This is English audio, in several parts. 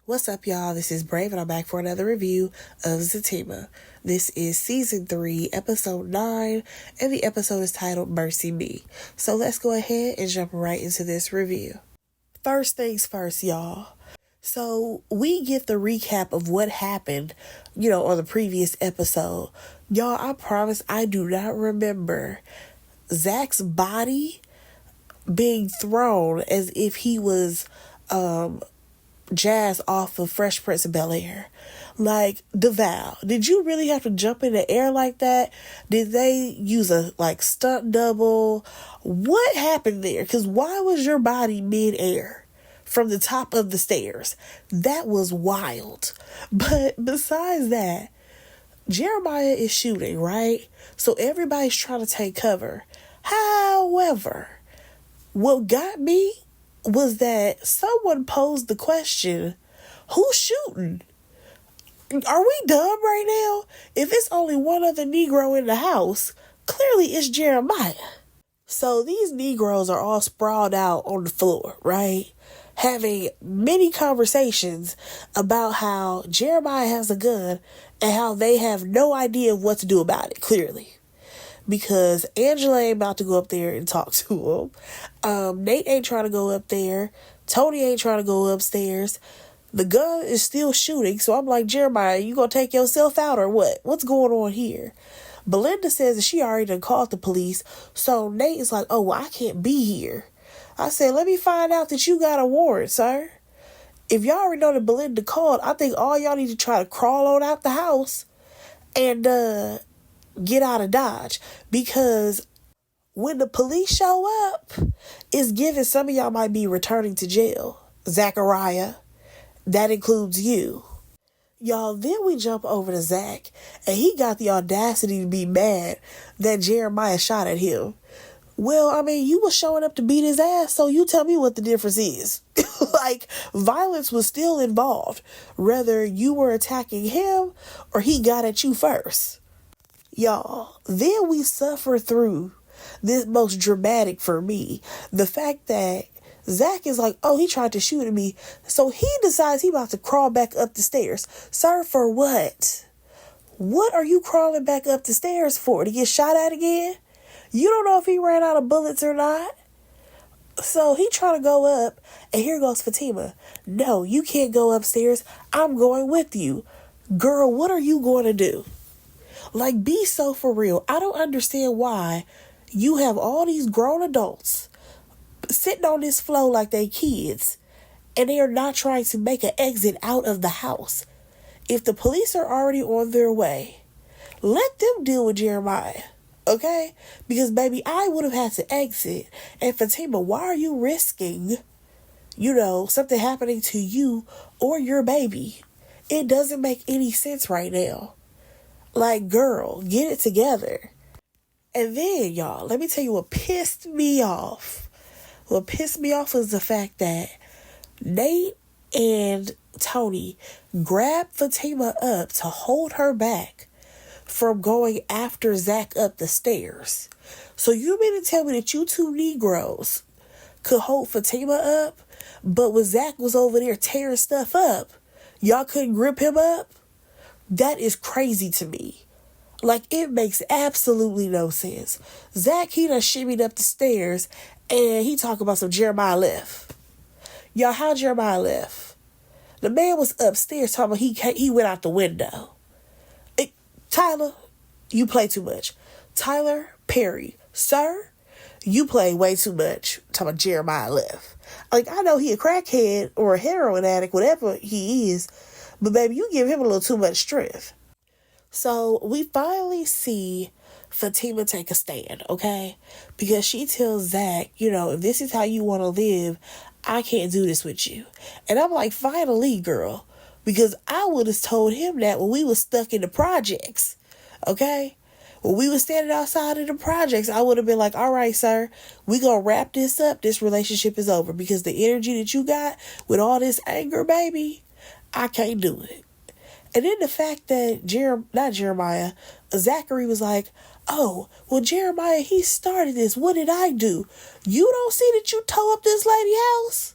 What's up, y'all? This is Brave, and I'm back for another review of Zatima. This is Season 3, Episode 9, and the episode is titled Mercy Me. So let's go ahead and jump right into this review. First things first, y'all. So we get the recap of what happened, on the previous episode. Y'all, I promise I do not remember Zach's body being thrown as if he was, Jazz off of Fresh Prince of Bel-Air. Like, DeVal, did you really have to jump in the air like that? Did they use a, stunt double? What happened there? Because why was your body mid-air from the top of the stairs? That was wild. But besides that, Jeremiah is shooting, right? So everybody's trying to take cover. However, what got me was that someone posed the question, who's shooting? Are we dumb right now? If it's only one other Negro in the house, clearly it's Jeremiah. So these Negroes are all sprawled out on the floor, right? Having many conversations about how Jeremiah has a gun and how they have no idea what to do about it, clearly. Because Angela ain't about to go up there and talk to him. Nate ain't trying to go up there. Tony ain't trying to go upstairs. The gun is still shooting. So I'm like, Jeremiah, you gonna take yourself out or what? What's going on here? Belinda says that she already done called the police. So Nate is like, oh, well, I can't be here. I said, let me find out that you got a warrant, sir. If y'all already know that Belinda called, I think all y'all need to try to crawl on out the house and, get out of Dodge, because when the police show up, it's given some of y'all might be returning to jail. Zachariah, that includes you. Y'all, then we jump over to Zach, and he got the audacity to be mad that Jeremiah shot at him. Well, I mean, you was showing up to beat his ass, so you tell me what the difference is. Violence was still involved, whether you were attacking him or he got at you first. Y'all, then we suffer through this most dramatic for me. The fact that Zach is like, oh, he tried to shoot at me. So he decides he about to crawl back up the stairs. Sir, for what? What are you crawling back up the stairs for? To get shot at again? You don't know if he ran out of bullets or not. So he trying to go up, and here goes Fatima. No, you can't go upstairs. I'm going with you. Girl, what are you going to do? Be so for real. I don't understand why you have all these grown adults sitting on this floor like they kids, and they are not trying to make an exit out of the house. If the police are already on their way, let them deal with Jeremiah, okay? Because, baby, I would have had to exit. And Fatima, why are you risking, something happening to you or your baby? It doesn't make any sense right now. Girl, get it together. And then, y'all, let me tell you what pissed me off. What pissed me off was the fact that Nate and Tony grabbed Fatima up to hold her back from going after Zach up the stairs. So you mean to tell me that you two Negroes could hold Fatima up, but when Zach was over there tearing stuff up, y'all couldn't grip him up? That is crazy to me. It makes absolutely no sense. Zach, he done shimmied up the stairs, and he talking about some Jeremiah left. Y'all, how Jeremiah left? The man was upstairs talking about he went out the window. Tyler, you play too much. Tyler Perry, sir, you play way too much. Talking about Jeremiah left. I know he a crackhead or a heroin addict, whatever he is, but baby, you give him a little too much strength. So we finally see Fatima take a stand, okay? Because she tells Zach, if this is how you want to live, I can't do this with you. And I'm like, finally, girl. Because I would have told him that when we was stuck in the projects, okay? When we was standing outside of the projects, I would have been like, all right, sir, we gonna wrap this up. This relationship is over. Because the energy that you got with all this anger, baby, I can't do it. And then the fact that Zachary was like, oh, well, Jeremiah, he started this. What did I do? You don't see that you tore up this lady's house?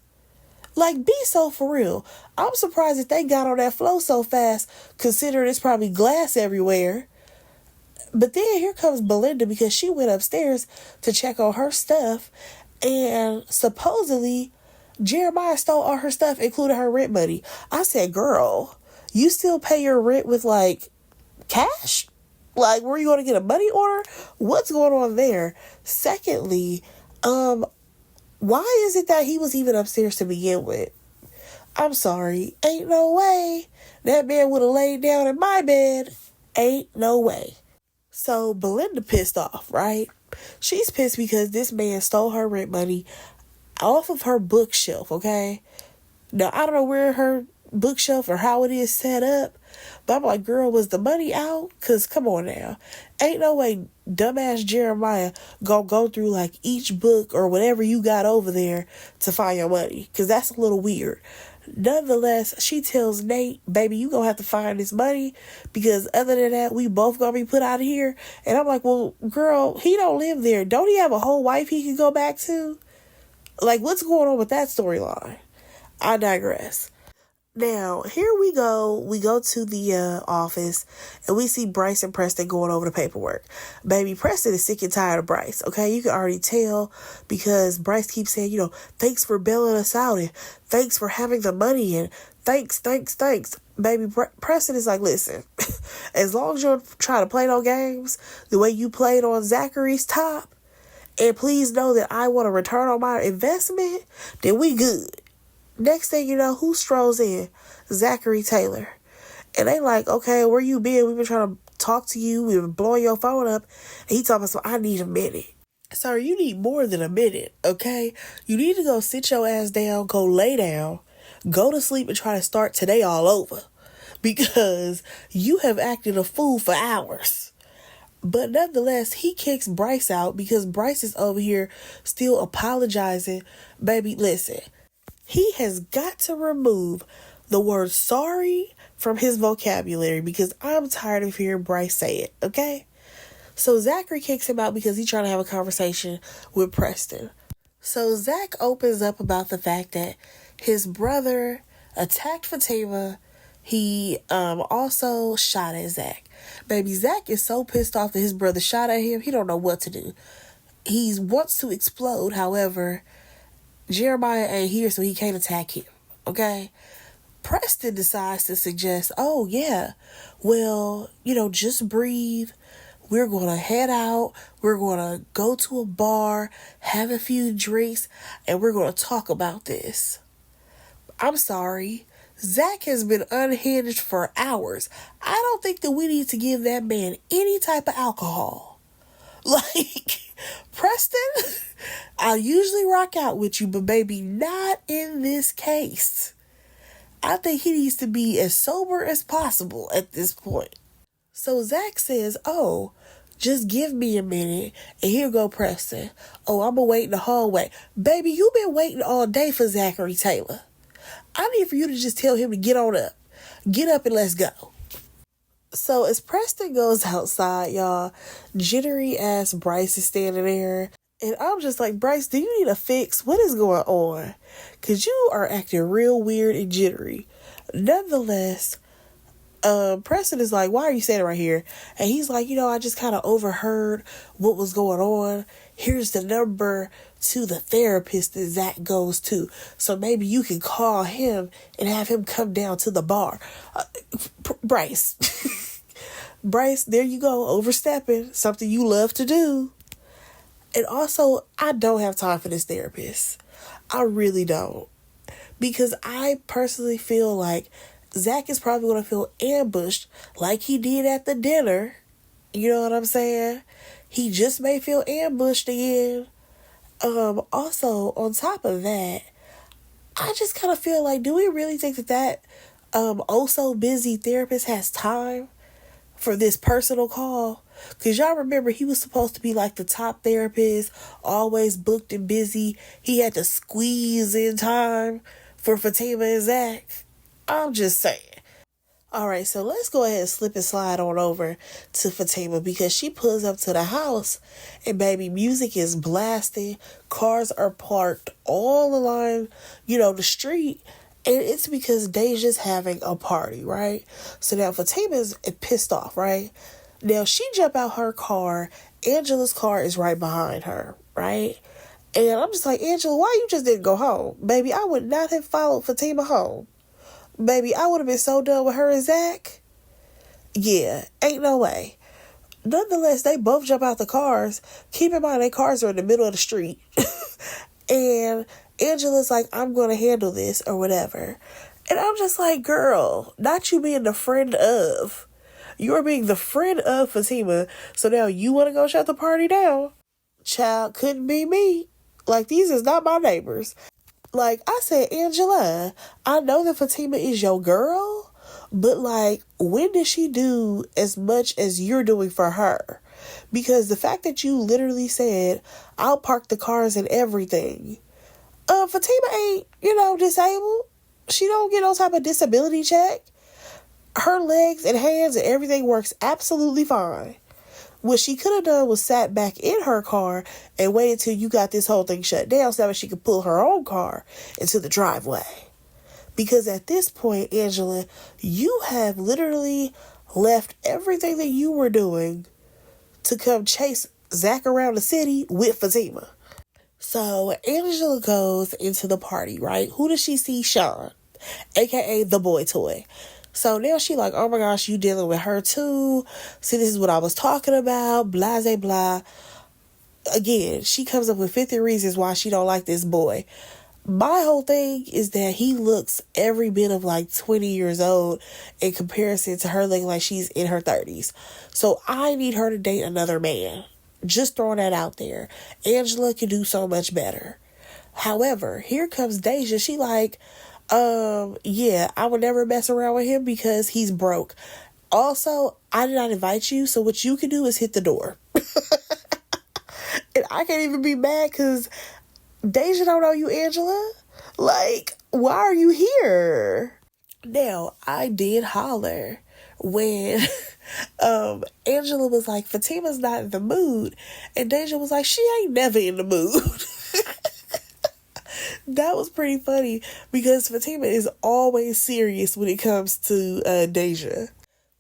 Like, be so for real. I'm surprised that they got on that flow so fast, considering it's probably glass everywhere. But then here comes Belinda because she went upstairs to check on her stuff, and supposedly Jeremiah stole all her stuff, including her rent money. I said, girl, you still pay your rent with like cash? Like, were you going to get a money order? What's going on there? Secondly, why is it that he was even upstairs to begin with? I'm sorry. Ain't no way that man would have laid down in my bed. Ain't no way. So Belinda pissed off, right? She's pissed because this man stole her rent money off of her bookshelf, okay? Now, I don't know where her bookshelf or how it is set up, but I'm like, girl, was the money out? Because come on now. Ain't no way dumbass Jeremiah gonna go through like each book or whatever you got over there to find your money. Because that's a little weird. Nonetheless, she tells Nate, baby, you gonna have to find this money because other than that, we both gonna be put out of here. And I'm like, well, girl, he don't live there. Don't he have a whole wife he can go back to? Like, what's going on with that storyline? I digress. Now, here we go. We go to the office and we see Bryce and Preston going over the paperwork. Baby, Preston is sick and tired of Bryce, okay? You can already tell because Bryce keeps saying, thanks for bailing us out and thanks for having the money and thanks. Baby, Preston is like, listen, as long as you're trying to play no games the way you played on Zachary's top, and please know that I want a return on my investment, then we good. Next thing you know, who strolls in? Zachary Taylor. And they like, okay, where you been? We've been trying to talk to you. We've been blowing your phone up. And he talking about, I need a minute. Sir, you need more than a minute, okay? You need to go sit your ass down, go lay down, go to sleep and try to start today all over. Because you have acted a fool for hours. But nonetheless, he kicks Bryce out because Bryce is over here still apologizing. Baby, listen. He has got to remove the word sorry from his vocabulary because I'm tired of hearing Bryce say it, okay? So Zachary kicks him out because he's trying to have a conversation with Preston. So Zach opens up about the fact that his brother attacked Fatima. He also shot at Zach. Baby, Zach is so pissed off that his brother shot at him, he don't know what to do. He wants to explode, however, Jeremiah ain't here, so he can't attack him, okay? Preston decides to suggest, oh, yeah, well, just breathe. We're going to head out. We're going to go to a bar, have a few drinks, and we're going to talk about this. I'm sorry. Zach has been unhinged for hours. I don't think that we need to give that man any type of alcohol. Like, Preston, I usually rock out with you, but baby, not in this case. I think he needs to be as sober as possible at this point. So Zach says, oh, just give me a minute, and here go Preston. Oh, I'm going to wait in the hallway. Baby, you've been waiting all day for Zachary Taylor. I need for you to just tell him to get on up. Get up and let's go. So as Preston goes outside, y'all, jittery ass Bryce is standing there. And I'm just like, Bryce, do you need a fix? What is going on? Because you are acting real weird and jittery. Nonetheless, Preston is like, why are you standing right here? And he's like, I just kind of overheard what was going on. Here's the number to the therapist that Zach goes to. So maybe you can call him and have him come down to the bar. Bryce. Bryce, there you go, overstepping. Something you love to do. And also, I don't have time for this therapist. I really don't. Because I personally feel like Zach is probably going to feel ambushed like he did at the dinner. You know what I'm saying? He just may feel ambushed again. Also, on top of that, I just kind of feel like, do we really think that oh so busy therapist has time for this personal call? Because y'all remember, he was supposed to be like the top therapist, always booked and busy. He had to squeeze in time for Fatima and Zach. I'm just saying. All right, so let's go ahead and slip and slide on over to Fatima because she pulls up to the house and baby, music is blasting. Cars are parked all along, the street. And it's because Deja's having a party, right? So now Fatima's pissed off, right? Now she jump out her car. Angela's car is right behind her, right? And I'm just like, Angela, why you just didn't go home? Baby, I would not have followed Fatima home. Baby, I would have been so done with her and Zach. Yeah, ain't no way. Nonetheless, they both jump out the cars. Keep in mind, their cars are in the middle of the street. And Angela's like, I'm going to handle this or whatever. And I'm just like, girl, not you being the friend of. You're being the friend of Fatima. So now you want to go shut the party down? Child, couldn't be me. Like, these is not my neighbors. Like, I said, Angela, I know that Fatima is your girl, but, like, when did she do as much as you're doing for her? Because the fact that you literally said, I'll park the cars and everything. Fatima ain't, disabled. She don't get no type of disability check. Her legs and hands and everything works absolutely fine. What she could have done was sat back in her car and waited till you got this whole thing shut down so that she could pull her own car into the driveway. Because at this point, Angela, you have literally left everything that you were doing to come chase Zach around the city with Fatima. So Angela goes into the party, right? Who does she see? Sean, aka the boy toy. So now she like, oh my gosh, you dealing with her too. See, this is what I was talking about. Blah, blah, blah. Again, she comes up with 50 reasons why she don't like this boy. My whole thing is that he looks every bit of like 20 years old in comparison to her looking like she's in her 30s. So I need her to date another man. Just throwing that out there. Angela can do so much better. However, here comes Deja. She like, yeah, I would never mess around with him because he's broke. Also, I did not invite you, so what you can do is hit the door. And I can't even be mad because Deja don't know you, Angela. Like, why are you here? Now, I did holler when Angela was like, Fatima's not in the mood. And Deja was like, she ain't never in the mood. That was pretty funny because Fatima is always serious when it comes to Deja.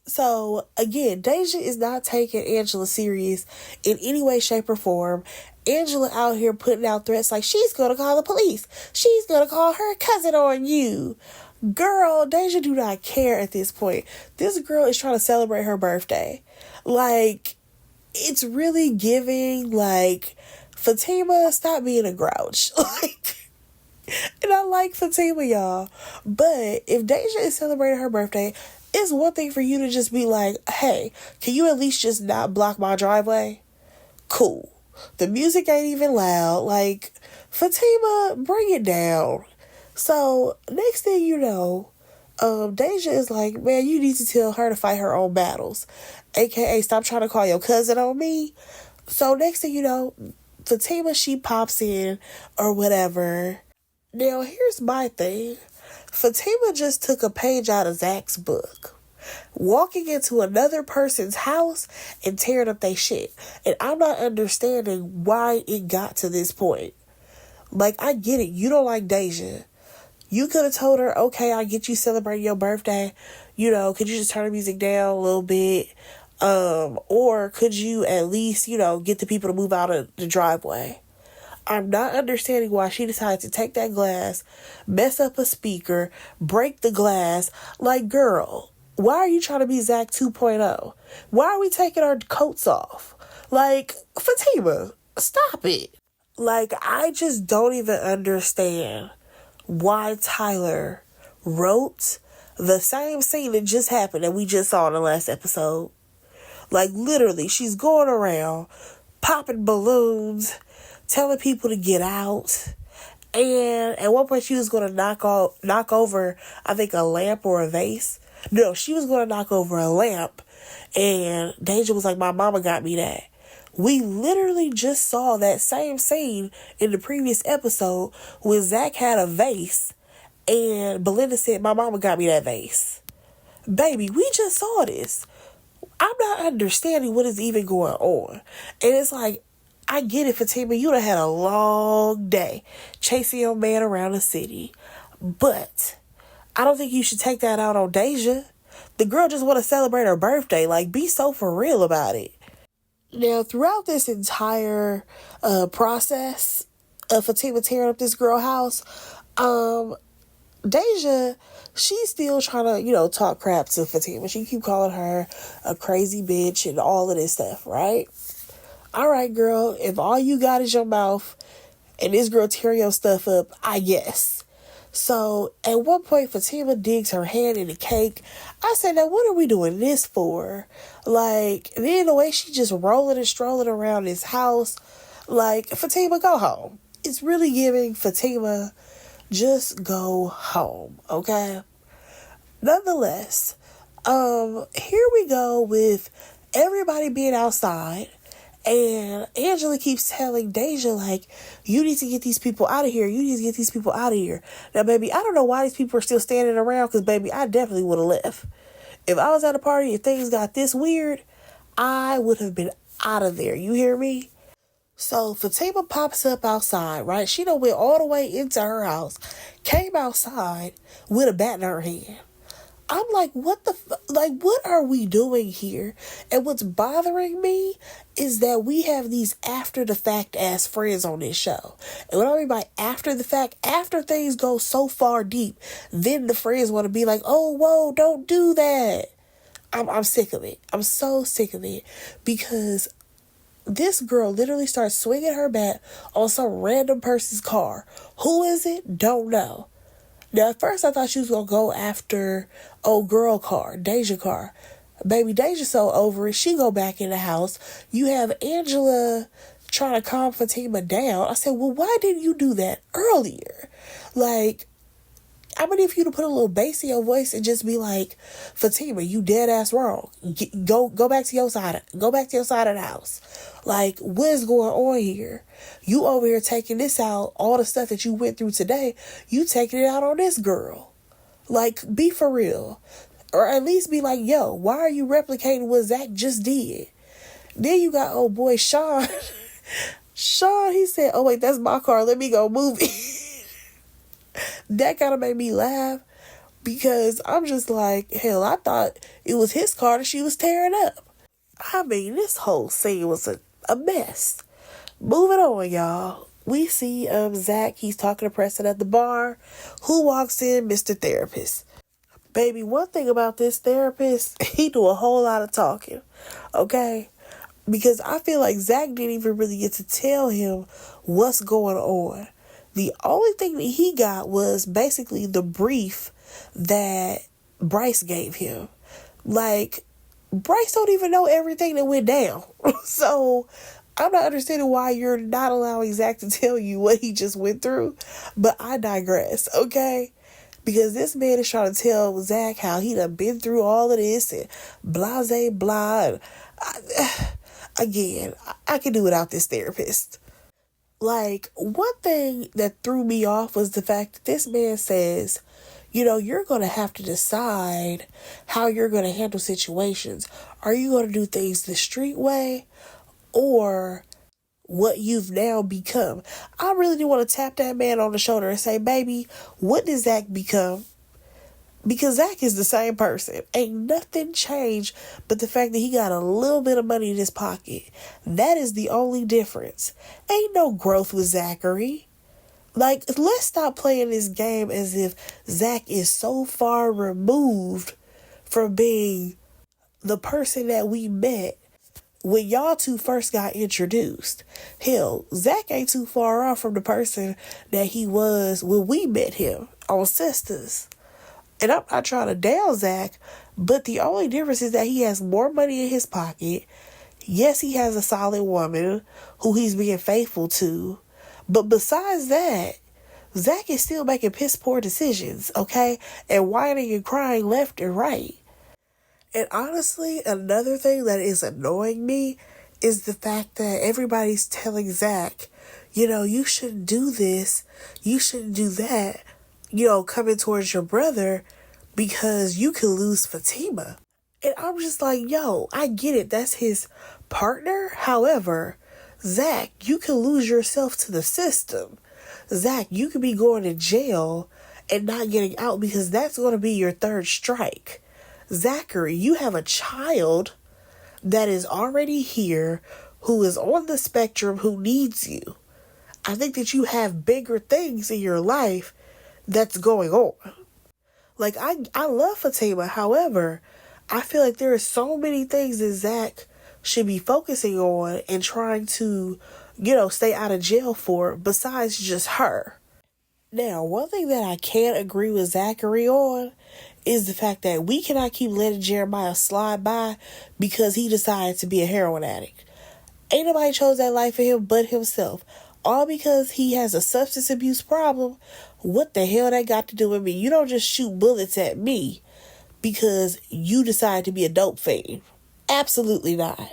So, again, Deja is not taking Angela serious in any way, shape, or form. Angela out here putting out threats like she's going to call the police. She's going to call her cousin on you. Girl, Deja do not care at this point. This girl is trying to celebrate her birthday. Like, it's really giving, like, Fatima, stop being a grouch. Like, and I like Fatima, y'all. But if Deja is celebrating her birthday, it's one thing for you to just be like, hey, can you at least just not block my driveway? Cool. The music ain't even loud. Like, Fatima, bring it down. So, next thing you know, Deja is like, man, you need to tell her to fight her own battles. AKA, stop trying to call your cousin on me. So, next thing you know, Fatima, she pops in or whatever. Now, here's my thing. Fatima just took a page out of Zach's book. Walking into another person's house and tearing up their shit. And I'm not understanding why it got to this point. Like, I get it. You don't like Deja. You could have told her, okay, I get you celebrating your birthday. Could you just turn the music down a little bit? Or could you at least, get the people to move out of the driveway? I'm not understanding why she decided to take that glass, mess up a speaker, break the glass. Like, girl, why are you trying to be Zach 2.0? Why are we taking our coats off? Like, Fatima, stop it. Like, I just don't even understand why Tyler wrote the same scene that just happened that we just saw in the last episode. Like, literally, she's going around popping balloons, telling people to get out. And at one point she was going to knock over, I think, a lamp or a vase. No, she was going to knock over a lamp. And Deja was like, my mama got me that. We literally just saw that same scene in the previous episode when Zach had a vase and Belinda said, my mama got me that vase. Baby, we just saw this. I'm not understanding what is even going on. And it's like, I get it, Fatima. You done had a long day chasing your man around the city. But I don't think you should take that out on Deja. The girl just want to celebrate her birthday. Like, be so for real about it. Now, throughout this entire process of Fatima tearing up this girl house, Deja, she's still trying to, talk crap to Fatima. She keep calling her a crazy bitch and all of this stuff, right? All right, girl, if all you got is your mouth and this girl tearing your stuff up, I guess. So, at one point, Fatima digs her hand in the cake. I said, now what are we doing this for? Like, then the way she just rolling and strolling around this house, like, Fatima, go home. It's really giving Fatima, just go home, okay? Nonetheless, here we go with everybody being outside. And Angela keeps telling Deja, like, you need to get these people out of here. You need to get these people out of here. Now, baby, I don't know why these people are still standing around, because, baby, I definitely would have left. If I was at a party and things got this weird, I would have been out of there. You hear me? So Fatima pops up outside, right? She done went all the way into her house, came outside with a bat in her hand. I'm like, what are we doing here? And what's bothering me is that we have these after the fact ass friends on this show. And what I mean by after the fact, after things go so far deep, then the friends want to be like, oh, whoa, don't do that. I'm sick of it. I'm so sick of it, because this girl literally starts swinging her bat on some random person's car. Who is it? Don't know. Now, at first I thought she was going to go after old girl car, Deja car. Baby, Deja so over it, she go back in the house. You have Angela trying to calm Fatima down. I said, well, why didn't you do that earlier? Like, I'm gonna need for you to put a little bass in your voice and just be like, Fatima, you dead ass wrong. Go back to your side. Go back to your side of the house. Like, what is going on here? You over here taking this out, all the stuff that you went through today, you taking it out on this girl. Like, be for real. Or at least be like, yo, why are you replicating what Zach just did? Then you got old boy Sean. Sean, he said, oh wait, that's my car. Let me go move it. That kind of made me laugh, because I'm just like, hell, I thought it was his car that she was tearing up. I mean, this whole scene was a mess. Moving on, y'all. We see Zach, he's talking to Preston at the bar. Who walks in? Mr. Therapist. Baby, one thing about this therapist, he do a whole lot of talking, okay? Because I feel like Zach didn't even really get to tell him what's going on. The only thing that he got was basically the brief that Bryce gave him. Like, Bryce don't even know everything that went down. So, I'm not understanding why you're not allowing Zach to tell you what he just went through. But I digress, okay? Because this man is trying to tell Zach how he done been through all of this and blase blah. Again, I can do without this therapist. Like, one thing that threw me off was the fact that this man says, you're going to have to decide how you're going to handle situations. Are you going to do things the street way or what you've now become? I really do want to tap that man on the shoulder and say, baby, what did Zach become? Because Zach is the same person. Ain't nothing changed but the fact that he got a little bit of money in his pocket. That is the only difference. Ain't no growth with Zachary. Like, let's stop playing this game as if Zach is so far removed from being the person that we met when y'all two first got introduced. Hell, Zach ain't too far off from the person that he was when we met him on Sisters. And I'm not trying to down Zach, but the only difference is that he has more money in his pocket. Yes, he has a solid woman who he's being faithful to. But besides that, Zach is still making piss poor decisions, okay? And whining and crying left and right. And honestly, another thing that is annoying me is the fact that everybody's telling Zach, you shouldn't do this, you shouldn't do that, coming towards your brother. because you could lose Fatima. And I'm just like, yo, I get it. That's his partner. However, Zach, you can lose yourself to the system. Zach, you could be going to jail and not getting out because that's going to be your third strike. Zachary, you have a child that is already here who is on the spectrum who needs you. I think that you have bigger things in your life that's going on. Like, I love Fatima. However, I feel like there are so many things that Zach should be focusing on and trying to, stay out of jail for besides just her. Now, one thing that I can't agree with Zachary on is the fact that we cannot keep letting Jeremiah slide by because he decided to be a heroin addict. Ain't nobody chose that life for him but himself. All because he has a substance abuse problem. What the hell that got to do with me? You don't just shoot bullets at me because you decide to be a dope fiend. Absolutely not.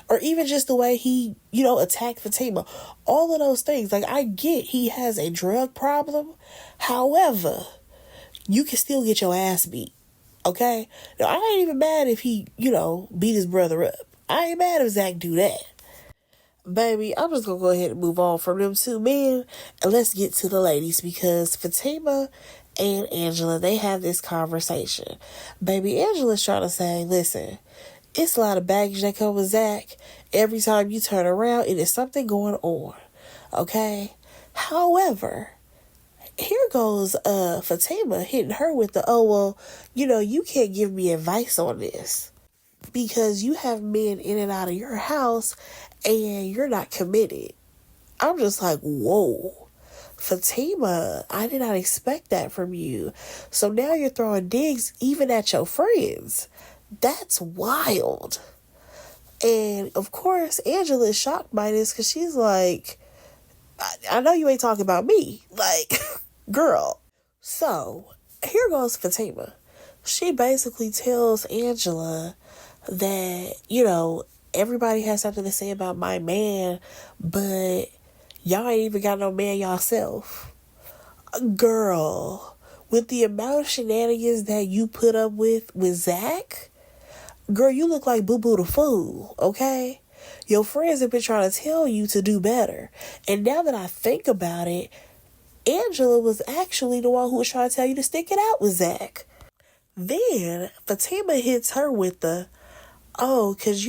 Or even just the way he, attacked Fatima. All of those things. Like, I get he has a drug problem. However, you can still get your ass beat. Okay? Now, I ain't even mad if he, beat his brother up. I ain't mad if Zach do that. Baby, I'm just going to go ahead and move on from them two men. And let's get to the ladies. Because Fatima and Angela, they have this conversation. Baby, Angela's trying to say, listen, it's a lot of baggage that comes with Zach. Every time you turn around, it is something going on. Okay? However, here goes Fatima hitting her with the, you can't give me advice on this. Because you have men in and out of your house and you're not committed. I'm just like, whoa. Fatima, I did not expect that from you. So now you're throwing digs even at your friends. That's wild. And of course, Angela is shocked by this because she's like, I know you ain't talking about me. Like, girl. So, here goes Fatima. She basically tells Angela that, everybody has something to say about my man, but y'all ain't even got no man yourself. Girl, with the amount of shenanigans that you put up with Zach, girl, you look like Boo Boo the Fool, okay? Your friends have been trying to tell you to do better. And now that I think about it, Angela was actually the one who was trying to tell you to stick it out with Zach. Then Fatima hits her with the, because,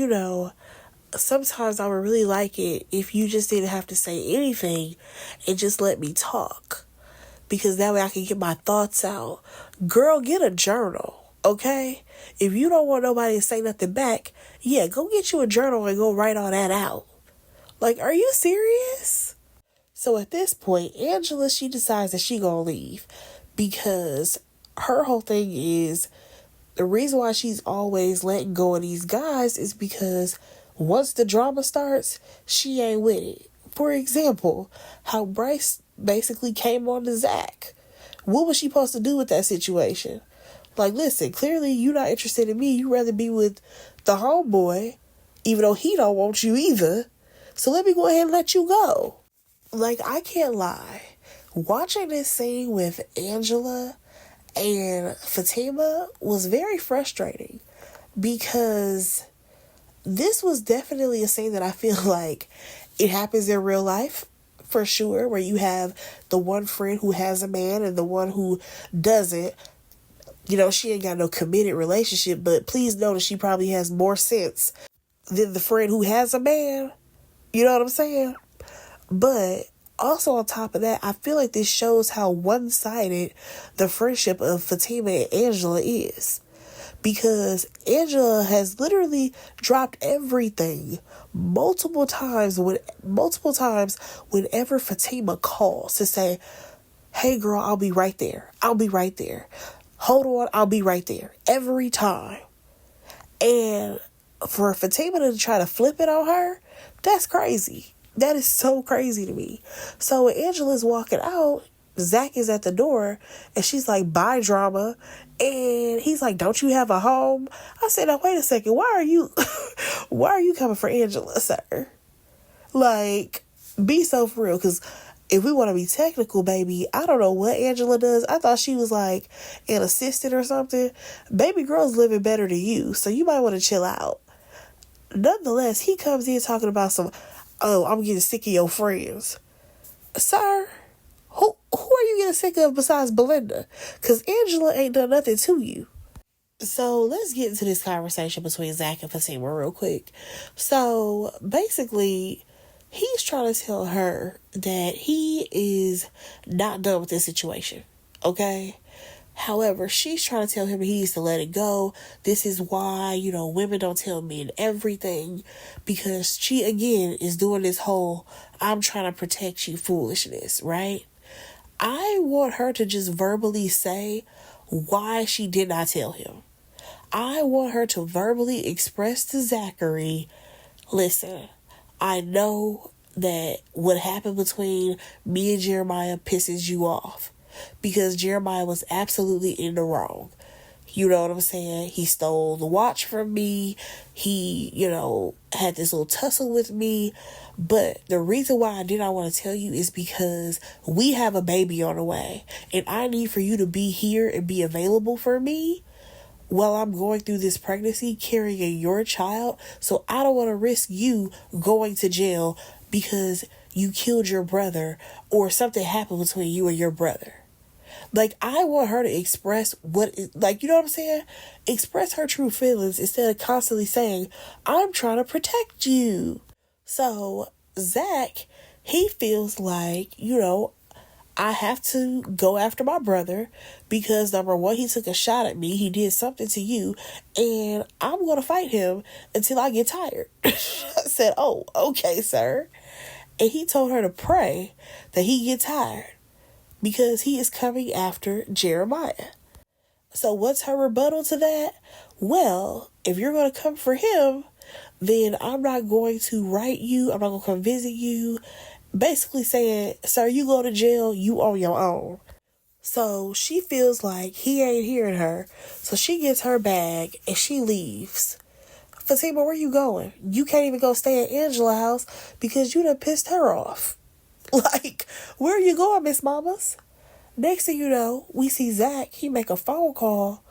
sometimes I would really like it if you just didn't have to say anything and just let me talk. Because that way I can get my thoughts out. Girl, get a journal, okay? If you don't want nobody to say nothing back, yeah, go get you a journal and go write all that out. Like, are you serious? So at this point, Angela, she decides that she gonna leave. Because her whole thing is, the reason why she's always letting go of these guys is because once the drama starts, she ain't with it. For example, how Bryce basically came on to Zach. What was she supposed to do with that situation? Like, listen, clearly you're not interested in me. You'd rather be with the homeboy, even though he don't want you either. So let me go ahead and let you go. Like, I can't lie. Watching this scene with Angela and Fatima was very frustrating because this was definitely a scene that I feel like it happens in real life for sure, where you have the one friend who has a man and the one who doesn't. She ain't got no committed relationship, but please notice she probably has more sense than the friend who has a man. You know what I'm saying? But also on top of that, I feel like this shows how one-sided the friendship of Fatima and Angela is. Because Angela has literally dropped everything multiple times whenever Fatima calls to say, hey girl, I'll be right there. I'll be right there. Hold on, I'll be right there. Every time. And for Fatima to try to flip it on her, that's crazy. That is so crazy to me. So when Angela's walking out, Zach is at the door and she's like, bye drama. And he's like, don't you have a home? I said, now wait a second. Why are you coming for Angela, sir? Like, be so for real. Because if we want to be technical, baby, I don't know what Angela does. I thought she was like an assistant or something. Baby girl's living better than you, so you might want to chill out. Nonetheless, he comes in talking about some, oh, I'm getting sick of your friends. Sir, who are you getting sick of besides Belinda? Because Angela ain't done nothing to you. So let's get into this conversation between Zach and Fatima real quick. So basically, he's trying to tell her that he is not done with this situation. Okay? However, she's trying to tell him he needs to let it go. This is why, women don't tell men everything. Because she, again, is doing this whole, I'm trying to protect you foolishness, right? I want her to just verbally say why she did not tell him. I want her to verbally express to Zachary, listen, I know that what happened between me and Jeremiah pisses you off. Because Jeremiah was absolutely in the wrong. You know what I'm saying? He stole the watch from me. He, had this little tussle with me. But the reason why I did not want to tell you is because we have a baby on the way. And I need for you to be here and be available for me while I'm going through this pregnancy, carrying your child. So I don't want to risk you going to jail because you killed your brother or something happened between you and your brother. Like, I want her to express you know what I'm saying? Express her true feelings instead of constantly saying, I'm trying to protect you. So, Zach, he feels like, I have to go after my brother because, number one, he took a shot at me. He did something to you, and I'm going to fight him until I get tired. I said, oh, okay, sir. And he told her to pray that he get tired, because he is coming after Jeremiah. So what's her rebuttal to that? Well, if you're going to come for him, then I'm not going to write you. I'm not going to come visit you. Basically saying, sir, you go to jail, you on your own. So she feels like he ain't hearing her. So she gets her bag and she leaves. Fatima, where you going? You can't even go stay at Angela's house because you done pissed her off. Like, where are you going, Miss Mamas? Next thing you know, we see Zach. He make a phone call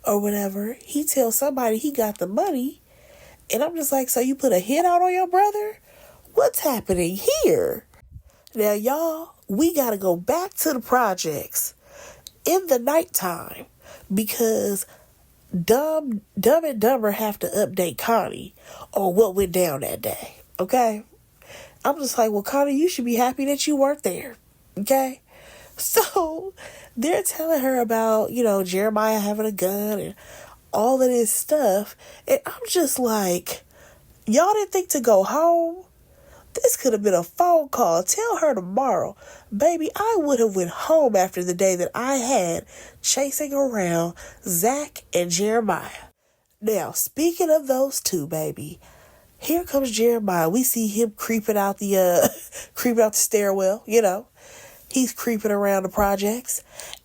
or whatever. He tells somebody he got the money. And I'm just like, so you put a hit out on your brother? What's happening here? Now, y'all, we got to go back to the projects in the nighttime because Dumb and Dumber have to update Connie on what went down that day. Okay? I'm just like, well, Connie, you should be happy that you weren't there. Okay? So they're telling her about, Jeremiah having a gun and all of this stuff. And I'm just like, y'all didn't think to go home? This could have been a phone call. Tell her tomorrow. Baby, I would have went home after the day that I had chasing around Zach and Jeremiah. Now, speaking of those two, baby, here comes Jeremiah. We see him creeping out the stairwell, He's creeping around the projects.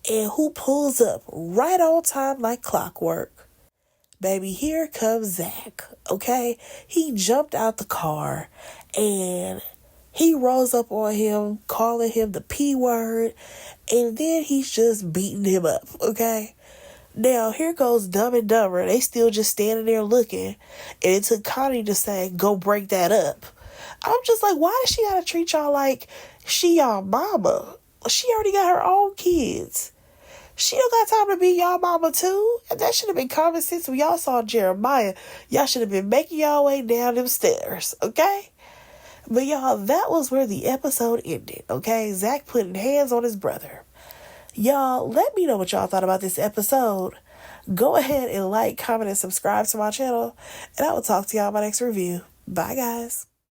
And who pulls up right on time like clockwork? Baby, here comes Zach, okay? He jumped out the car and he rolls up on him, calling him the P word, and then he's just beating him up, okay? Now, here goes Dumb and Dumber. They still just standing there looking. And it took Connie to say, go break that up. I'm just like, why does she gotta treat y'all like she y'all mama? She already got her own kids. She don't got time to be y'all mama too. And that should have been common sense when y'all saw Jeremiah. Y'all should have been making y'all way down them stairs, okay? But y'all, that was where the episode ended, okay? Zach putting hands on his brother. Y'all, let me know what y'all thought about this episode. Go ahead and like, comment, and subscribe to my channel. And I will talk to y'all in my next review. Bye, guys.